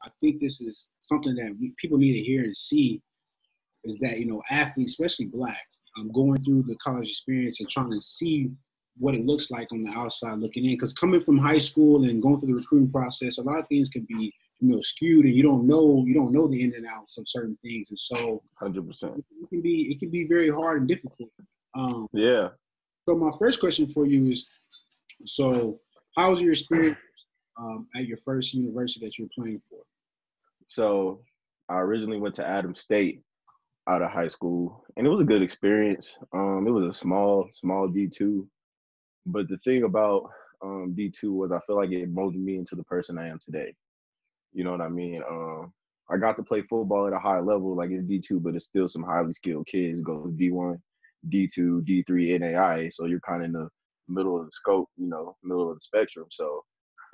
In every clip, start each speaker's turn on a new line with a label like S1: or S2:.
S1: I think this is something that people need to hear and see is that, athletes, especially black, going through the college experience and trying to see what it looks like on the outside looking in. Because coming from high school and going through the recruiting process, a lot of things can be, skewed, and you don't know the in and outs of certain things. And so
S2: 100%.
S1: It can be very hard and difficult.
S2: Yeah.
S1: So my first question for you is, so how was your experience at your first university that you were playing for?
S2: So I originally went to Adams State out of high school, and it was a good experience. It was a small D2, but the thing about D2 was I feel like it molded me into the person I am today. You know what I mean? I got to play football at a high level, like it's D2, but it's still some highly skilled kids. It goes D1, D2, D3, NAIA. So you're kind of in the middle of the scope, middle of the spectrum. So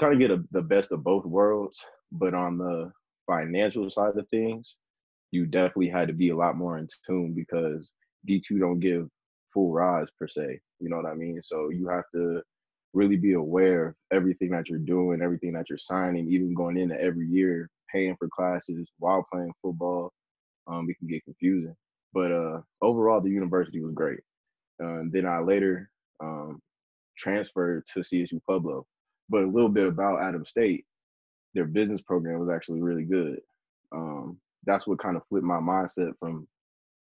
S2: kind of get the best of both worlds. But on the financial side of things, you definitely had to be a lot more in tune because D2 don't give full rides per se. You know what I mean? So you have to really be aware of everything that you're doing, everything that you're signing, even going into every year, paying for classes while playing football. It can get confusing. But overall, the university was great. Then I later transferred to CSU-Pueblo. But a little bit about Adams State, their business program was actually really good. That's what kind of flipped my mindset from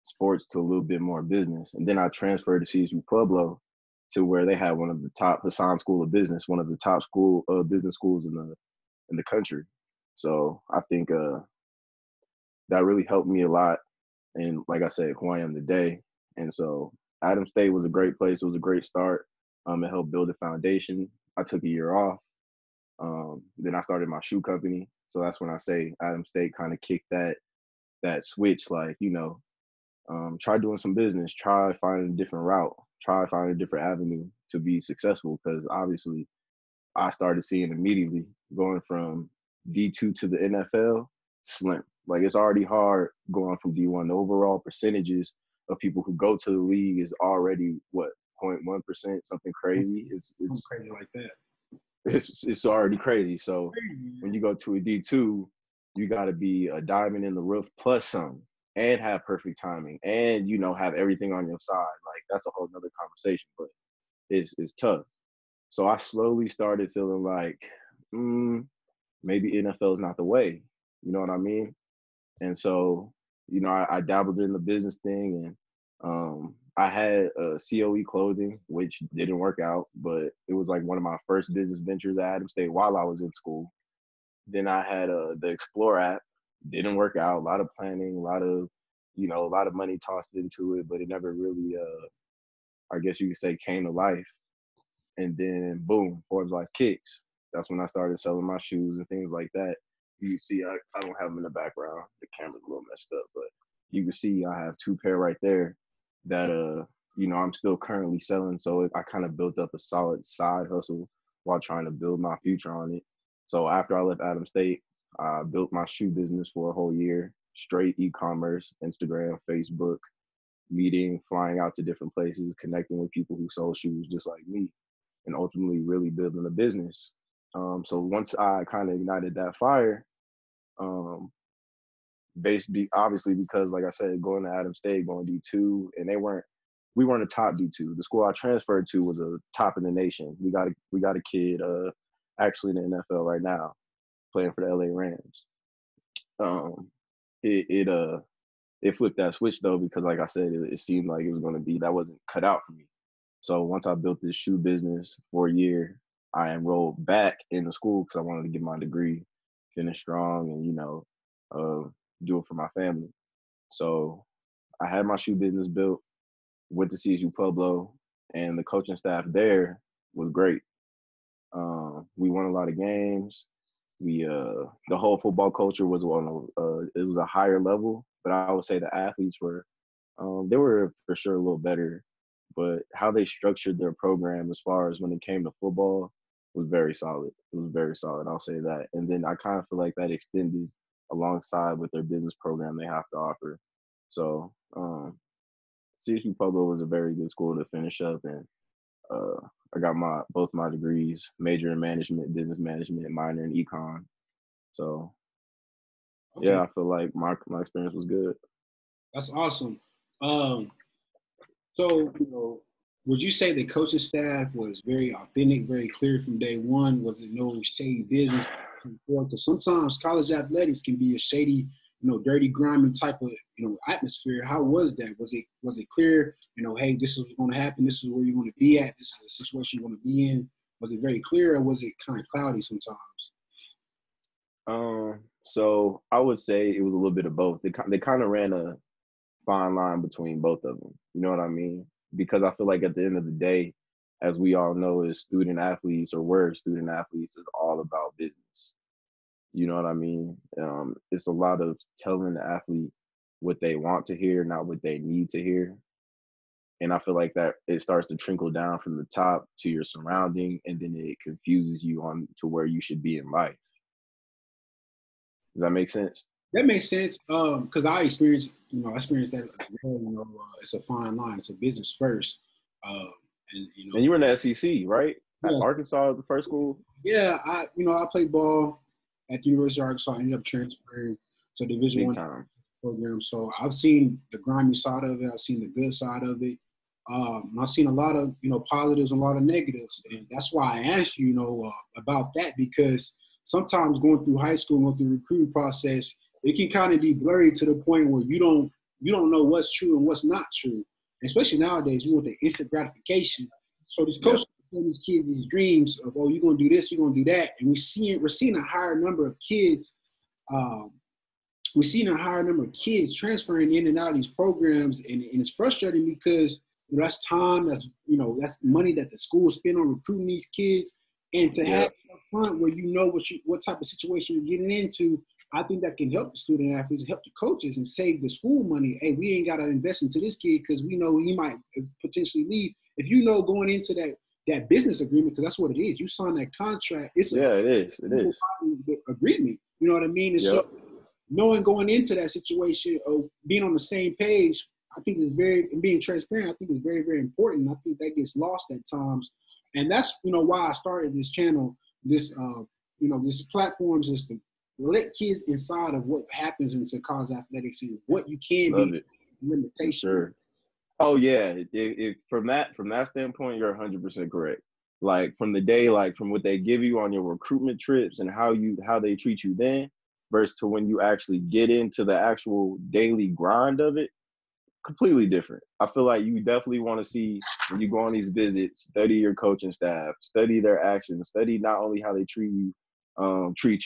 S2: sports to a little bit more business. And then I transferred to CSU-Pueblo to where they had one of the top Hassan School of Business, one of the top business schools in the country. So I think that really helped me a lot. And like I said, who I am today. And so Adams State was a great place. It was a great start. It helped build a foundation. I took a year off. Then I started my shoe company. So that's when I say Adams State kind of kicked that switch, like, try doing some business, try finding a different route, try finding a different avenue to be successful. Because obviously I started seeing immediately going from D2 to the NFL, slim. Like it's already hard going from D1. The overall percentages of people who go to the league is already what, 0.1%, something crazy. It's
S1: crazy like that.
S2: It's already crazy. So when you go to a D2, you got to be a diamond in the rough plus some, and have perfect timing, and have everything on your side. Like that's a whole nother conversation, but it's tough. So I slowly started feeling like maybe NFL is not the way. You know what I mean? And so I dabbled in the business thing, and I had COE clothing, which didn't work out, but it was like one of my first business ventures at Adams State while I was in school. Then I had the Explore app, didn't work out. A lot of planning, a lot of money tossed into it, but it never really, I guess you could say, came to life. And then boom, Forbes Life Kicks. That's when I started selling my shoes and things like that. You see, I don't have them in the background. The camera's a little messed up, but you can see I have 2 pair right there that I'm still currently selling. So I kind of built up a solid side hustle while trying to build my future on it. So after I left Adams State, I built my shoe business for a whole year, straight e-commerce, Instagram, Facebook, meeting, flying out to different places, connecting with people who sold shoes just like me, and ultimately really building a business. So once I kind of ignited that fire, obviously because, like I said, going to Adams State, going D2, and we weren't a top D2. The school I transferred to was a top in the nation. We got a kid actually in the NFL right now, playing for the LA Rams. It flipped that switch though, because like I said, it seemed like it was going to be, that wasn't cut out for me. So once I built this shoe business for a year, I enrolled back in the school because I wanted to get my degree, finish strong, and do it for my family. So I had my shoe business built, went to CSU Pueblo, and the coaching staff there was great. We won a lot of games. The whole football culture was it was a higher level, but I would say the athletes were they were for sure a little better, but how they structured their program as far as when it came to football was very solid. It was very solid, I'll say that. And then I kind of feel like that extended alongside with their business program they have to offer. So CSU Pueblo was a very good school to finish up, and I got both my degrees, major in management, business management, minor in econ. So
S1: Okay,
S2: Yeah, I feel like my experience was good.
S1: that's awesome. Um, so, would you say the coaching staff was very authentic, very clear from day one? Was it no shady business? Because sometimes college athletics can be a shady, dirty, grimy type of, atmosphere. How was that? Was it clear? Hey, this is what's going to happen. This is where you're going to be at. This is the situation you're going to be in. Was it very clear, or was it kind of cloudy sometimes?
S2: So I would say it was a little bit of both. They kind of ran a fine line between both of them. You know what I mean? Because I feel like at the end of the day, as we all know, as student athletes or were student athletes, is all about business. You know what I mean? It's a lot of telling the athlete what they want to hear, not what they need to hear. And I feel like that it starts to trickle down from the top to your surrounding, and then it confuses you on to where you should be in life. Does that make sense?
S1: That makes sense. Because I experienced that as well. It's a fine line. It's a business first. Um, and
S2: And you were in the SEC, right? At
S1: yeah,
S2: Arkansas, the first school.
S1: yeah. I played ball at the University of Arkansas. I ended up transferring to Division
S2: Big
S1: One
S2: time.
S1: program. So I've seen the grimy side of it. I've seen the good side of it. I've seen a lot of positives and a lot of negatives, and that's why I asked you, about that, because sometimes going through high school, going through the recruiting process, it can kind of be blurry to the point where you don't know what's true and what's not true. Especially nowadays, we want the instant gratification. So these
S2: Yep.
S1: coaches tell these kids these dreams of, oh, you're gonna do this, you're gonna do that, and we're seeing a higher number of kids. Um, we're seeing a higher number of kids transferring in and out of these programs, and it's frustrating because that's time, that's money that the schools spend on recruiting these kids, and to have
S2: Yep.
S1: it up front where what type of situation you're getting into. I think that can help the student athletes, help the coaches, and save the school money. Hey, we ain't got to invest into this kid because we know he might potentially leave. If going into that business agreement, because that's what it is. You sign that contract. It's a
S2: Yeah, it is. It is.
S1: agreement. You know what I mean? And so
S2: Yep.
S1: knowing going into that situation of being on the same page, I think is very, and being transparent, I think is very, very important. I think that gets lost at times. And that's, why I started this channel, this platforms is to let kids inside of what happens into college athletics and what you can
S2: Love
S1: be,
S2: it. For
S1: limitation.
S2: sure. Oh yeah. From that standpoint, you're 100% correct. Like from the day, like from what they give you on your recruitment trips and how they treat you then, versus to when you actually get into the actual daily grind of it, completely different. I feel like you definitely want to see when you go on these visits, study your coaching staff, study their actions, study not only how they treat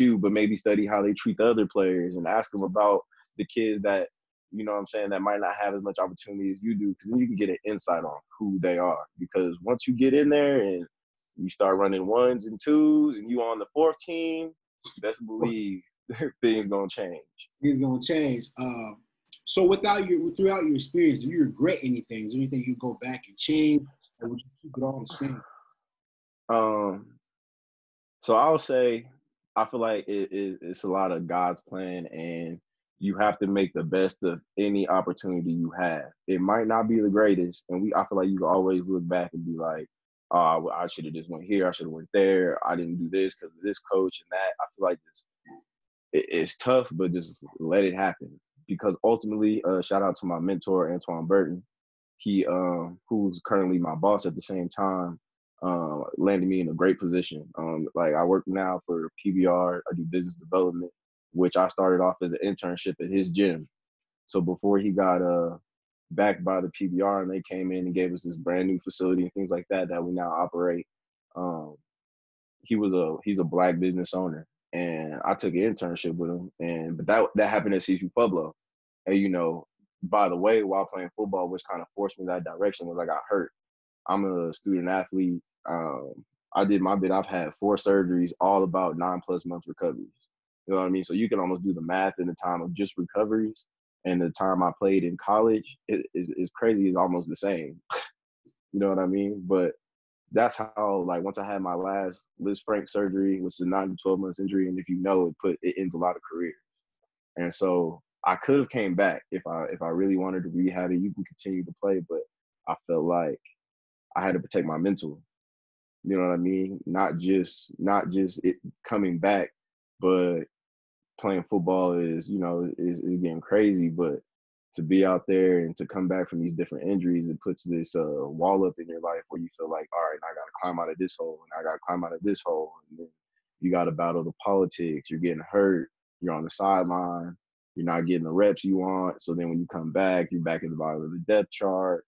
S2: you, but maybe study how they treat the other players and ask them about the kids that, you know what I'm saying, that might not have as much opportunity as you do, because then you can get an insight on who they are. Because once you get in there and you start running ones and twos and you on the fourth team, best believe things gonna change.
S1: It's gonna change. So throughout your experience, do you regret anything? Is there anything you go back and change, or would you keep it all the same?
S2: Um, So I'll say I feel like it's a lot of God's plan, and you have to make the best of any opportunity you have. It might not be the greatest, and I feel like you can always look back and be like, "Oh, well, I should have just went here. I should have went there. I didn't do this because of this coach and that." I feel like it's tough, but just let it happen, because ultimately, shout out to my mentor Antoine Burton. He who's currently my boss at the same time, landed me in a great position. Like I work now for PBR. I do business development, which I started off as an internship at his gym. So before he got backed by the PBR and they came in and gave us this brand new facility and things like that we now operate. Um, he's a black business owner, and I took an internship with him, but that happened at CSU-Pueblo. And by the way, while playing football, which kind of forced me that direction, was I got hurt. I'm a student athlete. I did my bit. I've had 4 surgeries, all about 9+ months recoveries. You know what I mean? So you can almost do the math in the time of just recoveries and the time I played in college. It is crazy. It's almost the same. You know what I mean? But that's how, like, once I had my last Liz Frank surgery, which is a 9 to 12 months injury, and if it ends a lot of careers. And so I could have came back if I really wanted to rehab it. You can continue to play, but I felt like I had to protect my mental. You know what I mean? Not just it coming back, but playing football is, is getting crazy, but to be out there and to come back from these different injuries, it puts this wall up in your life where you feel like, all right, I got to climb out of this hole, and I got to climb out of this hole, and then you got to battle the politics. You're getting hurt. You're on the sideline. You're not getting the reps you want. So then when you come back, you're back at the bottom of the depth chart.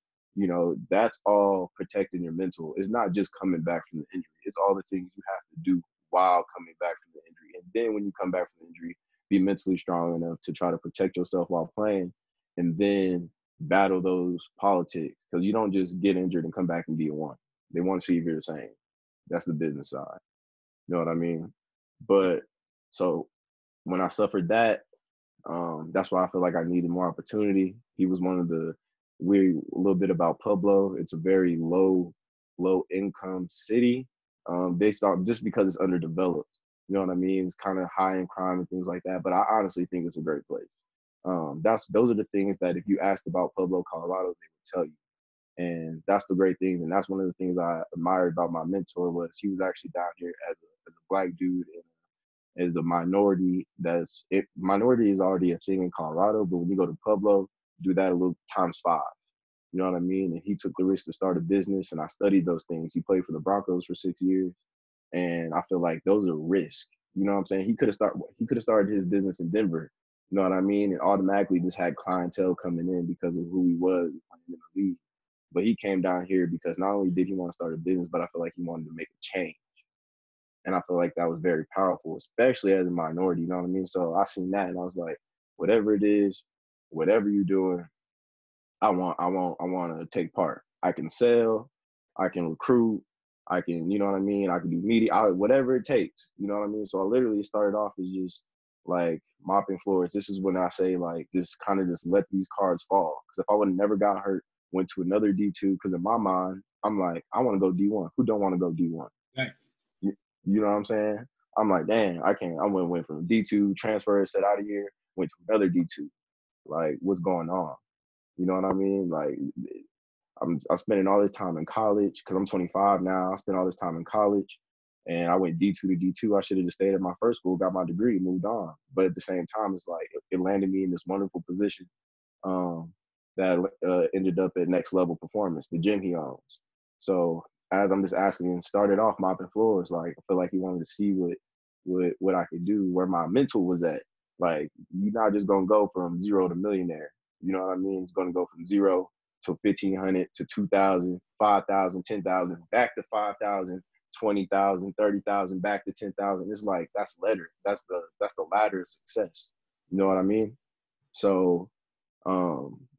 S2: That's all protecting your mental. It's not just coming back from the injury. It's all the things you have to do while coming back from the injury. And then when you come back from the injury, be mentally strong enough to try to protect yourself while playing, and then battle those politics. Because you don't just get injured and come back and be a one. They want to see if you're the same. That's the business side. You know what I mean? But so when I suffered that, that's why I feel like I needed more opportunity. He was one of the a little bit about Pueblo. It's a very low income city, based on just because it's underdeveloped. You know what I mean? It's kind of high in crime and things like that. But I honestly think it's a great place. Those are the things that if you asked about Pueblo, Colorado, they would tell you. And that's the great things. And that's one of the things I admired about my mentor was he was actually down here as a black dude and as a minority. Minority is already a thing in Colorado, but when you go to Pueblo, do that a little times 5. You know what I mean? And he took the risk to start a business, and I studied those things. He played for the Broncos for 6 years, and I feel like those are risks. You know what I'm saying? He could have started his business in Denver. You know what I mean? And automatically just had clientele coming in because of who he was in the league. But he came down here because not only did he want to start a business, but I feel like he wanted to make a change. And I feel like that was very powerful, especially as a minority, you know what I mean? So I seen that and I was like, whatever it is, whatever you're doing, I want to take part. I can sell, I can recruit, I can, you know what I mean? I can do media, whatever it takes, you know what I mean? So I literally started off as just like mopping floors. This is when I say like, just kind of just let these cards fall. Because if I would have never got hurt, went to another D2, because in my mind, I'm like, I want to go D1. Who don't want to go D1?
S1: Right.
S2: You know what I'm saying? I'm like, dang, I can't. I went from D2, transfer, set out of here, went to another D2. Like, what's going on? You know what I mean? Like, I'm spending all this time in college because I'm 25 now. I spent all this time in college, and I went D2 to D2. I should have just stayed at my first school, got my degree, moved on. But at the same time, it's like it landed me in this wonderful position that ended up at Next Level Performance, the gym he owns. So as I'm just asking him, started off mopping floors, like I feel like he wanted to see what I could do, where my mental was at. Like, you're not just gonna go from 0 to millionaire. You know what I mean? It's gonna go from 0 to 1,500 to 2,000, 5,000, 10,000, back to 5,000, 20,000, 30,000, back to 10,000. It's like that's ladder. That's the ladder of success. You know what I mean? So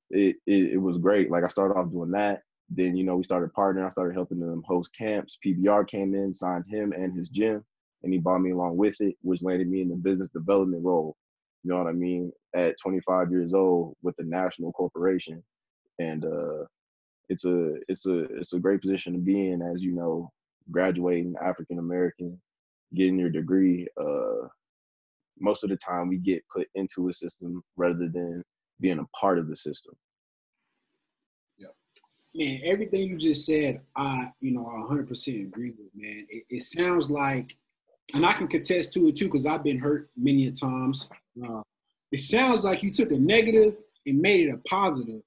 S2: it was great. Like I started off doing that. Then, we started partnering. I started helping them host camps. PBR came in, signed him and his gym, and he brought me along with it, which landed me in the business development role. You know what I mean? At 25 years old with a national corporation. And it's a great position to be in, as graduating African American, getting your degree. Most of the time we get put into a system rather than being a part of the system.
S1: Man, everything you just said, I 100% agree with, man. It sounds like, and I can contest to it too, because I've been hurt many a times. It sounds like you took a negative and made it a positive.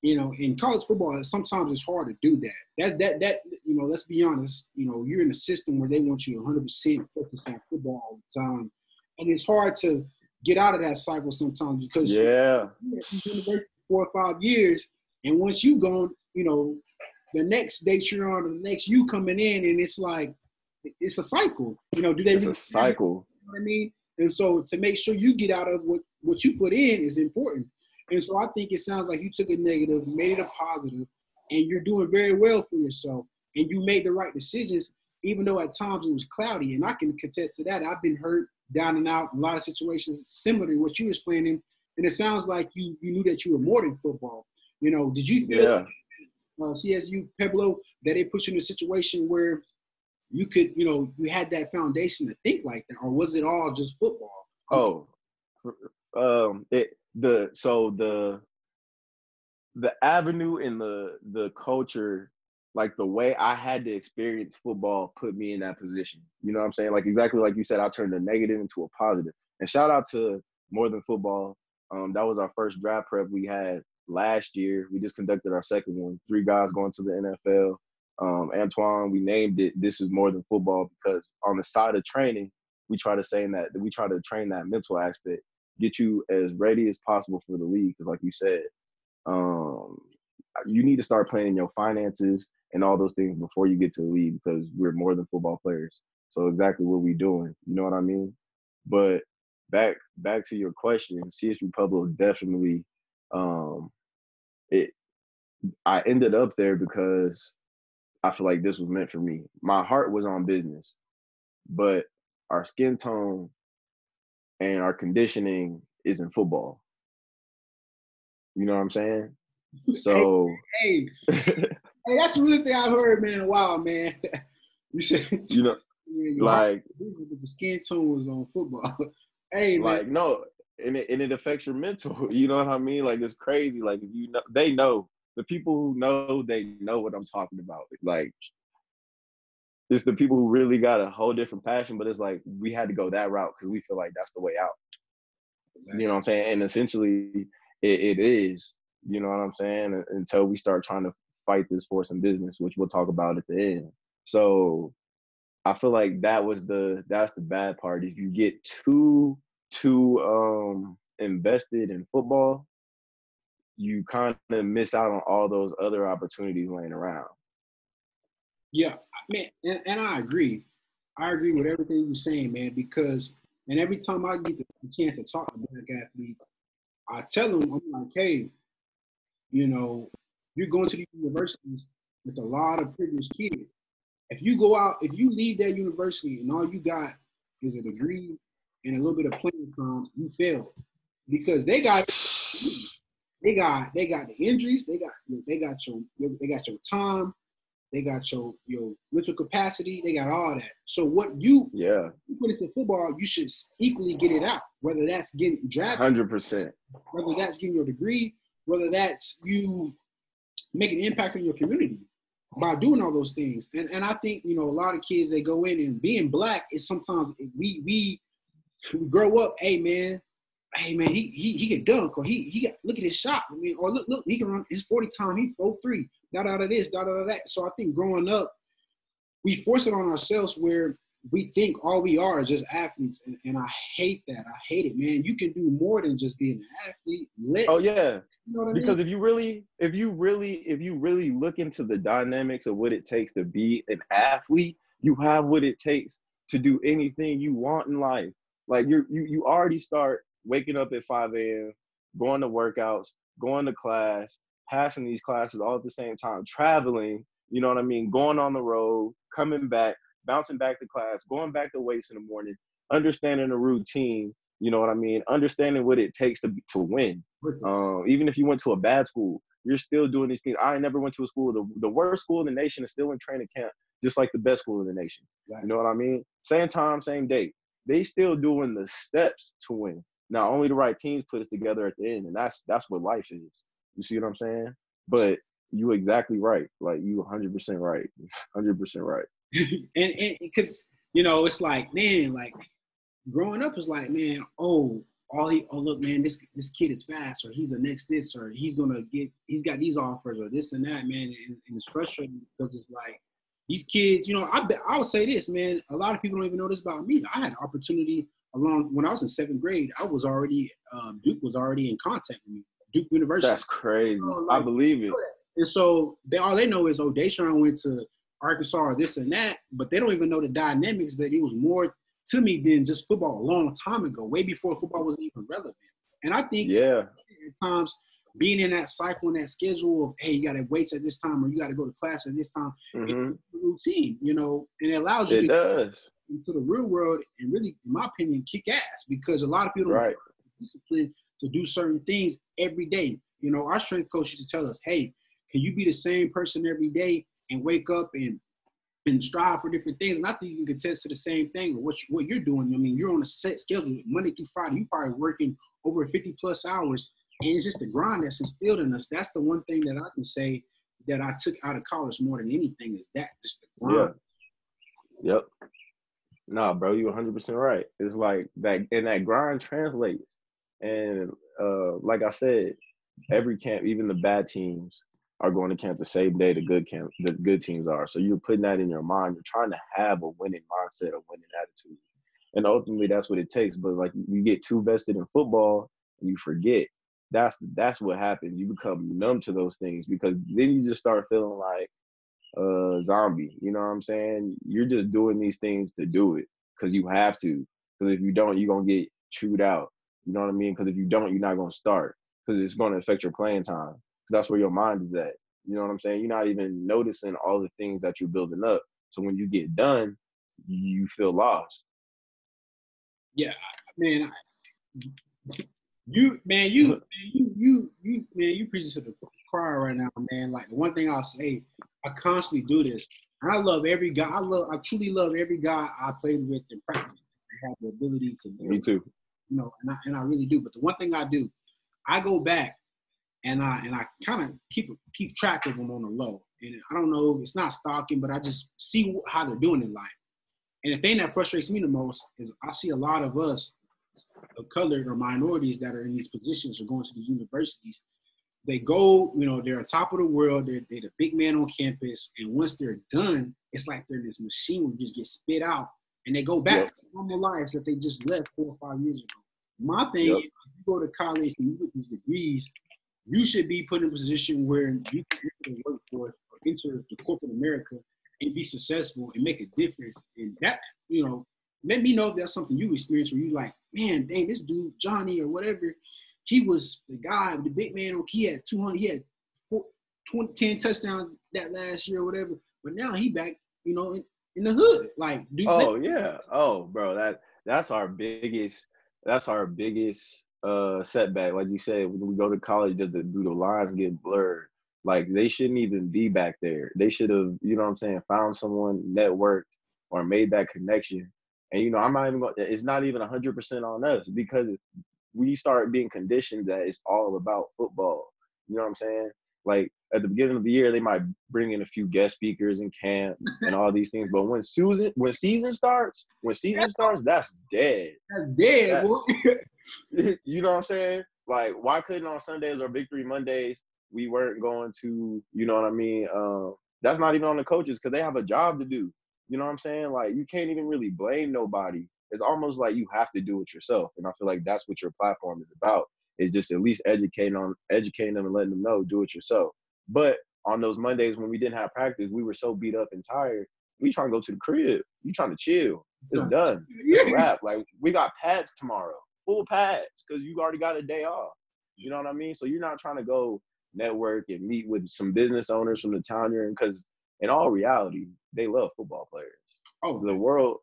S1: In college football, sometimes it's hard to do that. Let's be honest, you're in a system where they want you 100% focused on football all the time. And it's hard to get out of that cycle sometimes because you're at the university 4 or 5 years, and once you gone, the next date you're on, the next you coming in, and it's like, it's a cycle.
S2: It's a cycle.
S1: You know what I mean? And so to make sure you get out of what you put in is important. And so I think it sounds like you took a negative, made it a positive, and you're doing very well for yourself. And you made the right decisions, even though at times it was cloudy. And I can contest to that. I've been hurt, down and out, a lot of situations similar to what you were explaining. And it sounds like you knew that you were more than football. Did you feel CSU-Pueblo that they put you in a situation where you could, you had that foundation to think like that, or was it all just football?
S2: The avenue and the culture, like the way I had to experience football, put me in that position. You know what I'm saying? Like exactly like you said, I turned a negative into a positive. And shout out to More Than Football. That was our first draft prep we had last year. We just conducted our second one. 3 guys going to the NFL. Antoine, we named it This Is More Than Football because on the side of training, we try to train that mental aspect, get you as ready as possible for the league. Because like you said, you need to start planning your finances and all those things before you get to the league because we're more than football players. So exactly what we're doing, you know what I mean? But back to your question, CSU-Pueblo definitely, I ended up there because I feel like this was meant for me. My heart was on business, but our skin tone and our conditioning is in football. You know what I'm saying? So
S1: hey, that's the really thing I've heard, man, in a while, man. You said,
S2: you know, like
S1: the skin tone was on football. Hey, man.
S2: Like no, and it affects your mental. You know what I mean? Like it's crazy. Like if you know, they know. The people who know, they know what I'm talking about. Like it's the people who really got a whole different passion. But it's like we had to go that route because we feel like that's the way out. Exactly. You know what I'm saying? And essentially, it is. You know what I'm saying? Until we start trying to fight this for some business, which we'll talk about at the end. So I feel like that's the bad part. If you get too invested in football, you kind of miss out on all those other opportunities laying around.
S1: Yeah, man, and I agree. I agree with everything you're saying, man, because and every time I get the chance to talk to black athletes, I tell them, I'm like, hey, you know, you're going to these universities with a lot of privileged kids. If you go out, if you leave that university and all you got is a degree and a little bit of playing time, you failed because they got the injuries, they got your time, they got your mental capacity, they got all that. So what you put into football, you should equally get it out. Whether that's getting drafted,
S2: 100%.
S1: Whether that's getting your degree, whether that's you making an impact on your community by doing all those things. And I think, a lot of kids, they go in and being black is sometimes we grow up, hey man, he can dunk, or he got, look at his shot. I mean, or look, he can run his 40 time, he 4-3, this, that. So I think growing up, we force it on ourselves where we think all we are is just athletes. And I hate that. I hate it, man. You can do more than just being an athlete.
S2: Oh yeah.
S1: You know what I
S2: because
S1: mean?
S2: if you really look into the dynamics of what it takes to be an athlete, you have what it takes to do anything you want in life. Like you already start waking up at 5 a.m., going to workouts, going to class, passing these classes all at the same time, traveling, you know what I mean, going on the road, coming back, bouncing back to class, going back to weights in the morning, understanding the routine, you know what I mean, understanding what it takes to win. Even if you went to a bad school, you're still doing these things. I never went to a school. The worst school in the nation is still in training camp, just like the best school in the nation. Right. You know what I mean? Same time, same date. They still doing the steps to win. Now, only the right teams put us together at the end, and that's what life is. You see what I'm saying? But you exactly right. Like, you 100% right. 100% right.
S1: and because, it's like, man, like, growing up is like, man, look, man, this kid is fast, or he's the next this, or he's got these offers, or this and that, man, and it's frustrating because it's like these kids, I would say this, man, a lot of people don't even know this about me. I had an opportunity when I was in 7th grade. I was already Duke was already in contact with me, Duke University.
S2: That's crazy. I believe it.
S1: And so all they know is, Deshaun went to Arkansas or this and that, but they don't even know the dynamics that it was more to me than just football a long time ago, way before football was even relevant. And I think at times being in that cycle and that schedule of, hey, you got to weights at this time, or you got to go to class at this time, it's a routine, and it allows you to get into the real world and really, in my opinion, kick ass, because a lot of people don't have the discipline to do certain things every day. Our strength coach used to tell us, hey, can you be the same person every day and wake up and strive for different things? And I think you can contest to the same thing of what you're doing. I mean, you're on a set schedule Monday through Friday. You're probably working over 50 plus hours, and it's just the grind that's instilled in us. That's the one thing that I can say that I took out of college more than anything, is that just the grind.
S2: No, bro, you 100% right. It's like that, and that grind translates. And like I said, every camp, even the bad teams, are going to camp the same day the good teams are. So you're putting that in your mind. You're trying to have a winning mindset, a winning attitude, and ultimately that's what it takes. But like you get too vested in football and you forget. That's what happens. You become numb to those things because then you just start feeling like zombie. You know what I'm saying? You're just doing these things to do it because you have to. Because if you don't, you're gonna get chewed out. You know what I mean? Because if you don't, you're not gonna start because it's gonna affect your playing time. Because that's where your mind is at. You know what I'm saying? You're not even noticing all the things that you're building up. So when you get done, you feel lost.
S1: Yeah, man. You preaching to the choir right now, man. Like the one thing I'll say, I constantly do this, and I love every guy. I truly love every guy I played with in practice. I have the ability to,
S2: Me too.
S1: you know, and I really do. But the one thing I do, I go back and I kind of keep track of them on the low. And I don't know, it's not stalking, but I just see how they're doing in life. And the thing that frustrates me the most is I see a lot of us of colored or minorities that are in these positions or going to these universities. They go, you know, they're on top of the world. They're the big man on campus. And once they're done, it's like they're this machine where just get spit out. And they go back
S2: Yep.
S1: to normal lives that they just left 4 or 5 years ago. My thing
S2: Yep.
S1: is, if you go to college and you get these degrees, you should be put in a position where you can enter the workforce or enter the corporate America and be successful and make a difference. And that, you know, let me know if that's something you experience where you like, man, dang, this dude, Johnny or whatever, he was the guy, the big man. He had 200, he had 10 touchdowns that last year or whatever. But now he back, you know, in the hood. Like, dude.
S2: Oh yeah. Oh, bro, that's our biggest setback. Like you said, when we go to college, do the lines get blurred? Like they shouldn't even be back there. They should have, you know what I'm saying, found someone, networked, or made that connection. And you know, I'm not even going. It's not even 100% on us because we start being conditioned that it's all about football. You know what I'm saying? Like at the beginning of the year, they might bring in a few guest speakers in camp and all these things. But when season starts, that's dead.
S1: That's dead, boy.
S2: You know what I'm saying? Like, why couldn't on Sundays or Victory Mondays we weren't going to? You know what I mean? That's not even on the coaches because they have a job to do. You know what I'm saying? Like, you can't even really blame nobody. It's almost like you have to do it yourself. And I feel like that's what your platform is about. Is just at least educating them and letting them know, do it yourself. But on those Mondays when we didn't have practice, we were so beat up and tired. We trying to go to the crib. You trying to chill. It's done. It's a wrap. Like we got pads tomorrow, full pads, because you already got a day off. You know what I mean? So you're not trying to go network and meet with some business owners from the town you're in, because in all reality, they love football players.
S1: Oh,
S2: the world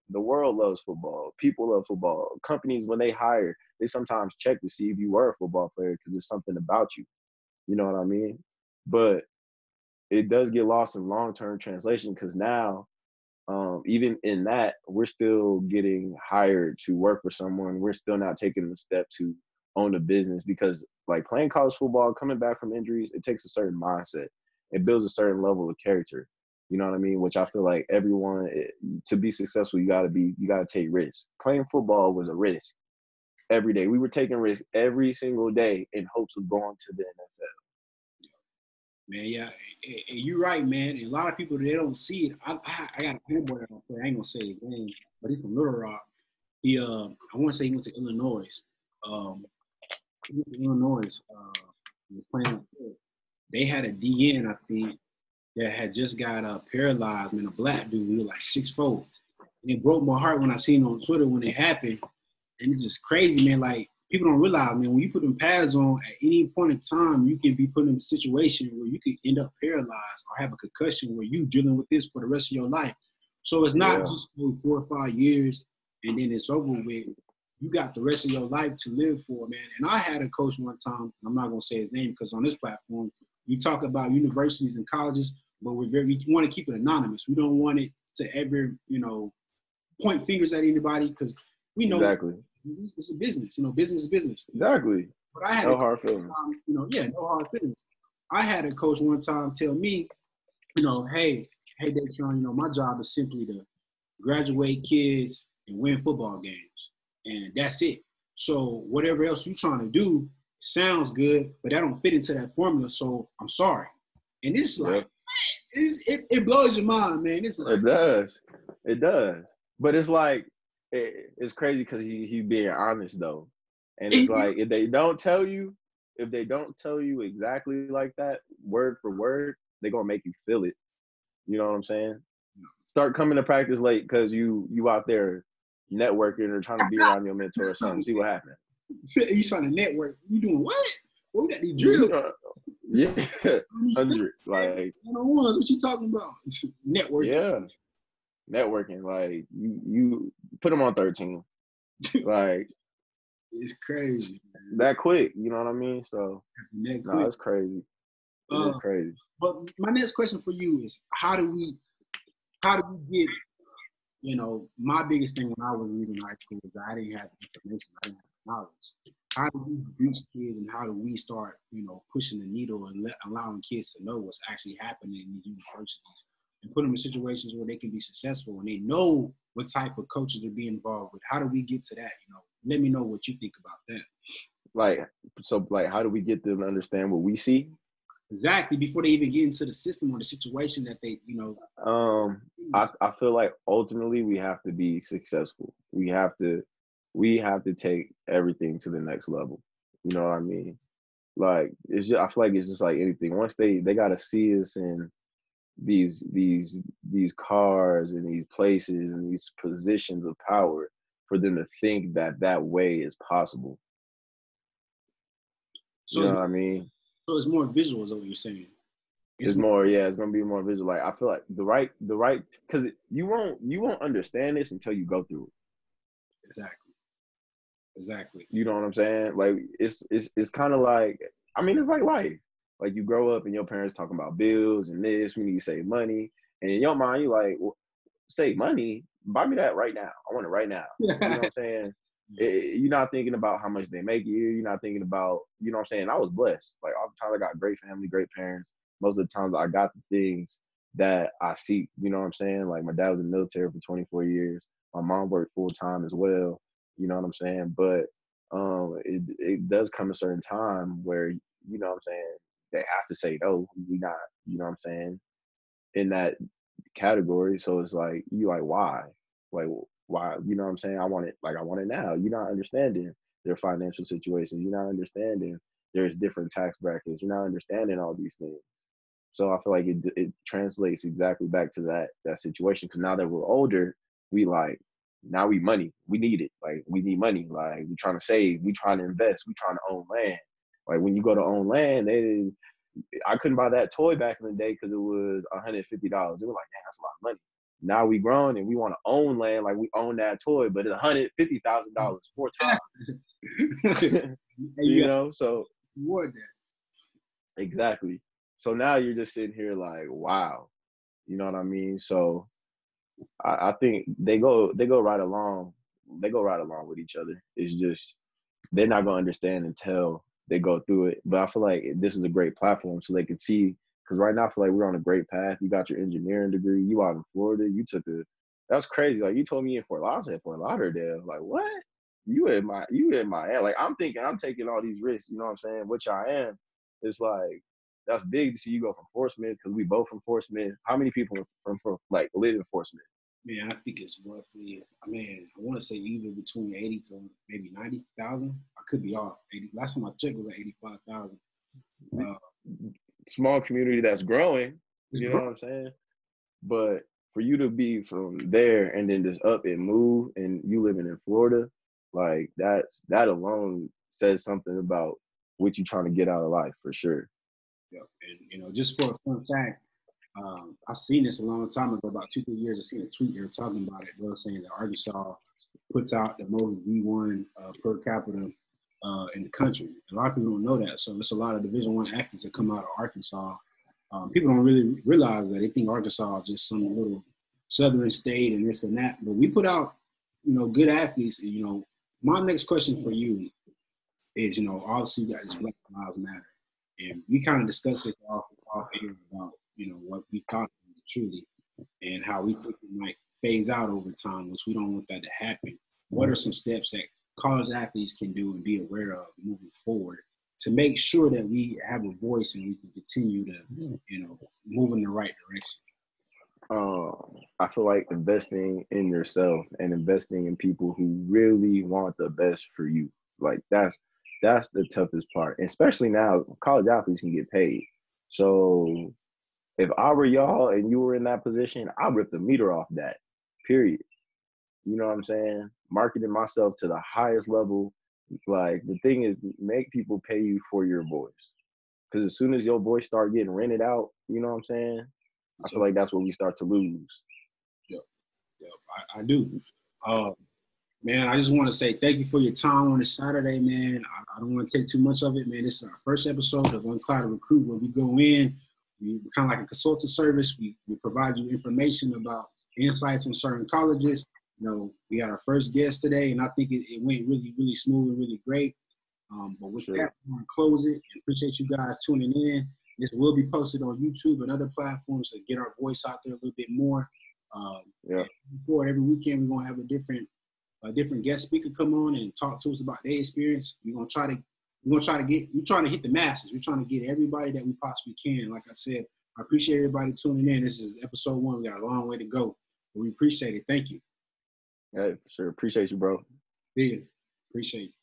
S2: loves football. People love football. Companies, when they hire, they sometimes check to see if you were a football player because there's something about you. You know what I mean? But it does get lost in long-term translation because now, even in that, we're still getting hired to work for someone. We're still not taking the step to own a business because, like, playing college football, coming back from injuries, it takes a certain mindset. It builds a certain level of character. You know what I mean? Which I feel like everyone, to be successful, you got to take risks. Playing football was a risk every day. We were taking risks every single day in hopes of going to the NFL.
S1: Man, yeah, and you're right, man. And a lot of people, they don't see it. I got a homeboy that I play. I ain't gonna say his name, but he's from Little Rock. He I want to say he went to Illinois. He went to Illinois. He was playing. They had a DN, I think, that had just got paralyzed. Man, a black dude. He was like 6'4". And it broke my heart when I seen it on Twitter when it happened. And it's just crazy, man. Like, people don't realize, man, when you put them pads on, at any point in time, you can be put in a situation where you could end up paralyzed or have a concussion where you dealing with this for the rest of your life. So it's not just 4 or 5 years and then it's over with. You got the rest of your life to live for, man. And I had a coach one time, I'm not going to say his name because on this platform, we talk about universities and colleges, but we want to keep it anonymous. We don't want it to ever, you know, point fingers at anybody because we know
S2: Exactly.
S1: It's a business, you know, business is business.
S2: Exactly.
S1: But I had
S2: no hard feelings.
S1: No hard feelings. I had a coach one time tell me, you know, hey, Deshaun, you know, my job is simply to graduate kids and win football games, and that's it. So whatever else you're trying to do sounds good, but that don't fit into that formula. So I'm sorry. And it's like, it blows your mind, man. It's like,
S2: it does. But it's like it's crazy because he being honest though, and it's like if they don't tell you exactly like that, word for word, they're gonna make you feel it. You know what I'm saying? Start coming to practice late because you out there networking or trying to be around your mentor or something. See what happens.
S1: You trying to network? You doing what? Well, we got these drills.
S2: Yeah, 100 like
S1: one-on-ones. What you talking about? Networking.
S2: Yeah, networking. Like you put them on 13. Like
S1: it's crazy. Man.
S2: That quick. You know what I mean? So no, it's crazy. It's crazy.
S1: But my next question for you is, how do we get? You know, my biggest thing when I was leaving high school is I didn't have information, I didn't have knowledge. How do we reach kids, and how do we start, pushing the needle and allowing kids to know what's actually happening in these universities and put them in situations where they can be successful and they know what type of coaches they're being involved with? How do we get to that? Let me know what you think about that.
S2: How do we get them to understand what we see?
S1: Exactly, before they even get into the system or the situation that they,
S2: I feel like ultimately we have to be successful. We have to take everything to the next level. You know what I mean? Like I feel like it's just like anything. Once they gotta see us in these cars and these places and these positions of power for them to think that way is possible. So you know what I mean?
S1: So it's more visual, is what you're saying.
S2: It's more, it's gonna be more visual. Like I feel like the right, because you won't understand this until you go through it.
S1: Exactly.
S2: You know what I'm saying? Like it's kind of like, I mean, it's like life. Like you grow up and your parents talking about bills and this, we need to save money, and in your mind you like, well, save money, buy me that right now. I want it right now. You know what I'm saying? You're not thinking about how much they make you. You're not thinking about, you know what I'm saying? I was blessed. Like all the time I got great family, great parents. Most of the times I got the things that I seek. You know what I'm saying? Like my dad was in the military for 24 years. My mom worked full time as well. You know what I'm saying? But it does come a certain time where, you know what I'm saying, they have to say no. We not, you know what I'm saying, in that category. So it's like, you like, why? Like, why? You know what I'm saying? I want it now. You're not understanding their financial situation. You're not understanding there's different tax brackets. You're not understanding all these things. So I feel like it translates exactly back to that situation. Because now that we're older, now we money. We need it. Like we need money. Like we trying to save. We trying to invest. We trying to own land. Like when you go to own land, I couldn't buy that toy back in the day because it was $150. It was like, damn, that's a lot of money. Now we grown and we want to own land like we own that toy, but it's $150,000 4 times. You know, so
S1: more than that.
S2: Exactly. So now you're just sitting here like, wow, you know what I mean? So I think they go right along. They go right along with each other. It's just they're not gonna understand until they go through it. But I feel like this is a great platform so they can see. Because right now I feel like we're on a great path. You got your engineering degree. You out in Florida. That's crazy. Like you told me in Fort Lauderdale. Like what? You in my like I'm thinking I'm taking all these risks. You know what I'm saying? Which I am. It's like that's big to see you go from Fort Smith because we both from Fort Smith. How many people from like live in Fort Smith?
S1: Man, I think it's roughly, I want to say either between 80 to maybe 90,000. I could be off. Last time I checked was like 85,000.
S2: Small community that's growing, you know what I'm saying? But for you to be from there and then just up and move and you living in Florida, like that alone says something about what you're trying to get out of life for sure.
S1: Yeah, and just for a fun fact, I seen this a long time ago, about 2-3 years. I seen a tweet they were talking about it. They were saying that Arkansas puts out the most D1 per capita in the country. A lot of people don't know that. So there's a lot of Division I athletes that come out of Arkansas. People don't really realize that. They think Arkansas is just some little southern state and this and that. But we put out, good athletes. And, my next question for you is, obviously you got this Black Lives Matter. And we kind of discussed this off air about, what we thought truly and how we think it might fades out over time, which we don't want that to happen. What are some steps that college athletes can do and be aware of moving forward to make sure that we have a voice and we can continue to, move in the right direction?
S2: I feel like investing in yourself and investing in people who really want the best for you. Like that's the toughest part. And especially now, college athletes can get paid. So if I were y'all and you were in that position, I'd rip the meter off that, period. You know what I'm saying? Marketing myself to the highest level. Like the thing is, make people pay you for your voice. Because as soon as your voice start getting rented out, you know what I'm saying? I feel like that's where we start to lose.
S1: Yep, I do. Man, I just want to say thank you for your time on this Saturday, man. I don't want to take too much of it, man. This is our first episode of Unclouded Recruit, where we go in, we kind of like a consultant service. We provide you information about insights on certain colleges. We had our first guest today, and I think it went really, really smooth and really great. But with that, we want to close it. And appreciate you guys tuning in. This will be posted on YouTube and other platforms to get our voice out there a little bit more. Every weekend, we're going to have a different guest speaker come on and talk to us about their experience. We're trying to hit the masses. We're trying to get everybody that we possibly can. Like I said, I appreciate everybody tuning in. This is episode 1. We got a long way to go, but we appreciate it. Thank you.
S2: Hey, for sure. Appreciate you, bro.
S1: Yeah, appreciate you.